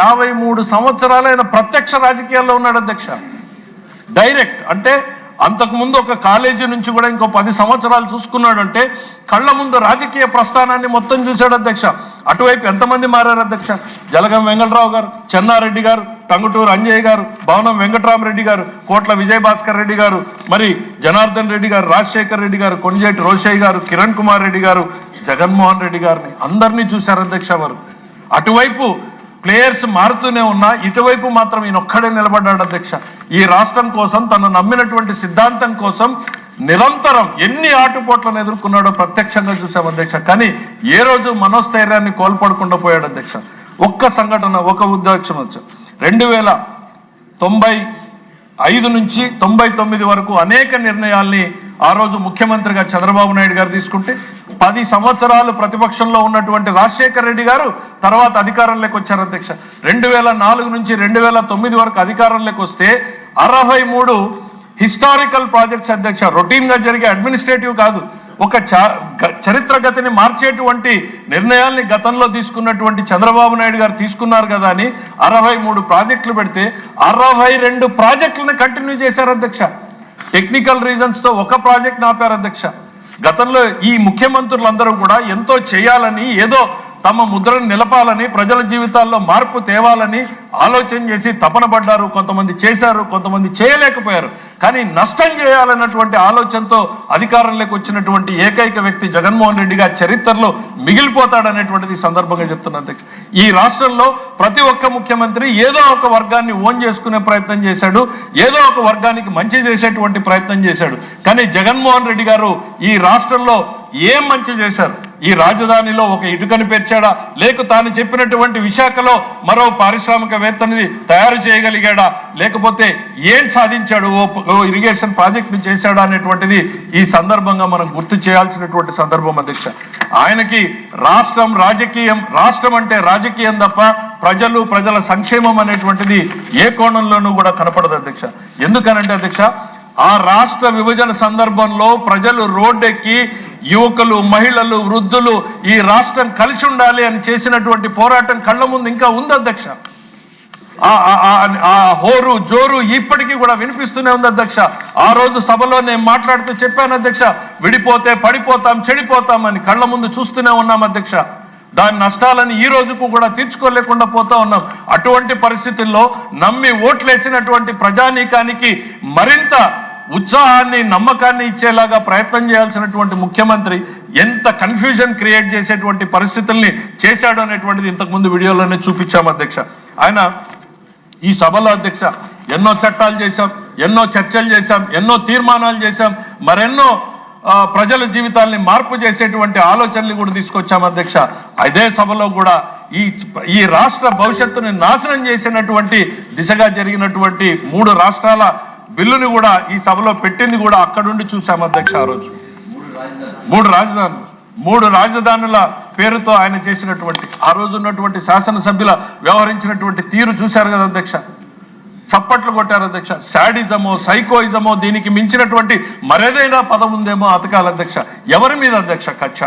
53 సంవత్సరాలైన ప్రత్యక్ష రాజకీయాల్లో ఉన్నాడు అధ్యక్ష. డైరెక్ట్ అంటే అంతకుముందు ఒక కాలేజీ నుంచి కూడా ఇంకో 10 సంవత్సరాలు చూసుకున్నాడు అంటే కళ్ళ ముందు రాజకీయ ప్రస్థానాన్ని మొత్తం చూశాడు అధ్యక్ష. అటువైపు ఎంతమంది మారారు అధ్యక్ష? జలగం వెంగళరావు గారు, చెన్నారెడ్డి గారు, టంగుటూరు అంజయ్య గారు, భవనం వెంకటరామరెడ్డి గారు, కోట్ల విజయభాస్కర్ రెడ్డి గారు, మరి జనార్దన్ రెడ్డి గారు, రాజశేఖర్ రెడ్డి గారు, కొంజేటి రోషయ్య గారు, కిరణ్ కుమార్ రెడ్డి గారు, జగన్మోహన్ రెడ్డి గారిని అందరినీ చూశారు అధ్యక్ష వారు. అటువైపు ప్లేయర్స్ మారుతూనే ఉన్నా ఇటువైపు మాత్రం ఈయనొక్కడే నిలబడ్డాడు అధ్యక్ష. ఈ రాష్ట్రం కోసం తను నమ్మినటువంటి సిద్ధాంతం కోసం నిరంతరం ఎన్ని ఆటుపోట్లను ఎదుర్కొన్నాడో ప్రత్యక్షంగా చూసాం అధ్యక్ష. కానీ ఏ రోజు మనోస్థైర్యాన్ని కోల్పడకుండా పోయాడు అధ్యక్ష. ఒక్క సంఘటన, ఒక ఉద్దేశం వచ్చి 2095 నుంచి 99 వరకు అనేక నిర్ణయాల్ని ఆ రోజు ముఖ్యమంత్రిగా చంద్రబాబు నాయుడు గారు తీసుకుంటే 10 సంవత్సరాలు ప్రతిపక్షంలో ఉన్నటువంటి రాజశేఖర్ రెడ్డి గారు తర్వాత అధికారంలోకి వచ్చారు అధ్యక్ష. 2004 నుంచి 2009 వరకు అధికారంలోకి వస్తే 63 హిస్టారికల్ ప్రాజెక్ట్స్ అధ్యక్ష. రొటీన్గా జరిగే అడ్మినిస్ట్రేటివ్ కాదు, ఒక చరిత్ర గతిని మార్చేటువంటి నిర్ణయాల్ని గతంలో తీసుకున్నటువంటి చంద్రబాబు నాయుడు గారు తీసుకున్నారు కదా అని 63 ప్రాజెక్టులు పెడితే 62 ప్రాజెక్టులను కంటిన్యూ చేశారు అధ్యక్ష. టెక్నికల్ రీజన్స్ తో ఒక ప్రాజెక్ట్ ఆపారు అధ్యక్ష. గతంలో ఈ ముఖ్యమంత్రులందరూ కూడా ఎంతో చేయాలని, ఏదో తమ ముద్రను నిలపాలని, ప్రజల జీవితాల్లో మార్పు తేవాలని ఆలోచన చేసి తపన పడ్డారు. కొంతమంది చేశారు, కొంతమంది చేయలేకపోయారు. కానీ నష్టం చేయాలన్నటువంటి ఆలోచనతో అధికారంలోకి వచ్చినటువంటి ఏకైక వ్యక్తి జగన్మోహన్ రెడ్డిగా చరిత్రలో మిగిలిపోతాడనేటువంటిది సందర్భంగా చెప్తున్నా అధ్యక్ష. ఈ రాష్ట్రంలో ప్రతి ఒక్క ముఖ్యమంత్రి ఏదో ఒక వర్గాన్ని ఓన్ చేసుకునే ప్రయత్నం చేశాడు, ఏదో ఒక వర్గానికి మంచి చేసేటువంటి ప్రయత్నం చేశాడు. కానీ జగన్మోహన్ రెడ్డి గారు ఈ రాష్ట్రంలో ఏం మంచి చేశారు? ఈ రాజధానిలో ఒక ఇటుకని పెంచాడా, లేక తాను చెప్పినటువంటి విశాఖలో మరో పారిశ్రామికవేత్తని తయారు చేయగలిగాడా, లేకపోతే ఏం సాధించాడు, ఓ ఇరిగేషన్ ప్రాజెక్టుని చేశాడా అనేటువంటిది ఈ సందర్భంగా మనం గుర్తు చేయాల్సినటువంటి సందర్భం అధ్యక్ష. ఆయనకి రాష్ట్రం రాజకీయం, రాష్ట్రం అంటే రాజకీయం తప్ప ప్రజలు, ప్రజల సంక్షేమం అనేటువంటిది ఏ కోణంలోనూ కూడా కనపడదు అధ్యక్ష. ఎందుకనంటే అధ్యక్ష, ఆ రాష్ట్ర విభజన సందర్భంలో ప్రజలు రోడ్డెక్కి యువకులు, మహిళలు, వృద్ధులు ఈ రాష్ట్రం కలిసి ఉండాలి అని చేసినటువంటి పోరాటం కళ్ళ ముందు ఇంకా ఉంది అధ్యక్ష. ఆ హోరు జోరు ఇప్పటికీ కూడా వినిపిస్తూనే ఉంది అధ్యక్ష. ఆ రోజు సభలో నేను మాట్లాడుతూ చెప్పాను అధ్యక్ష, విడిపోతే పడిపోతాం, చెడిపోతాం అని కళ్ళ ముందు చూస్తూనే ఉన్నాం అధ్యక్ష. దాని నష్టాలని ఈ రోజుకు కూడా తీర్చుకోలేకుండా పోతా ఉన్నాం. అటువంటి పరిస్థితుల్లో నమ్మి ఓట్లేసినటువంటి ప్రజానీకానికి మరింత ఉత్సాహాన్ని, నమ్మకాన్ని ఇచ్చేలాగా ప్రయత్నం చేయాల్సినటువంటి ముఖ్యమంత్రి ఎంత కన్ఫ్యూజన్ క్రియేట్ చేసేటువంటి పరిస్థితుల్ని చేశాడు అనేటువంటిది ఇంతకుముందు వీడియోలోనే చూపించాం అధ్యక్ష. ఆయన ఈ సభలో అధ్యక్ష ఎన్నో చట్టాలు చేశాం, ఎన్నో చర్చలు చేశాం, ఎన్నో తీర్మానాలు చేశాం, మరెన్నో ప్రజల జీవితాల్ని మార్పు చేసేటువంటి ఆలోచనలు కూడా తీసుకొచ్చాం అధ్యక్ష. అదే సభలో కూడా ఈ రాష్ట్ర భవిష్యత్తుని నాశనం చేసినటువంటి దిశగా జరిగినటువంటి 3 రాష్ట్రాల బిల్లుని కూడా ఈ సభలో పెట్టింది కూడా అక్కడుండి చూసాం అధ్యక్ష. ఆ రోజు 3 రాజధానుల పేరుతో ఆయన చేసినటువంటి, ఆ రోజు ఉన్నటువంటి శాసనసభ్యుల వ్యవహరించినటువంటి తీరు చూశారు కదా అధ్యక్ష. చప్పట్లు కొట్టారు అధ్యక్ష. శాడిజమో, సైకోయిజమో, దీనికి మించినటువంటి మరేదైనా పదం ఉందేమో అతకాలి అధ్యక్ష. ఎవరి మీద అధ్యక్ష కక్ష?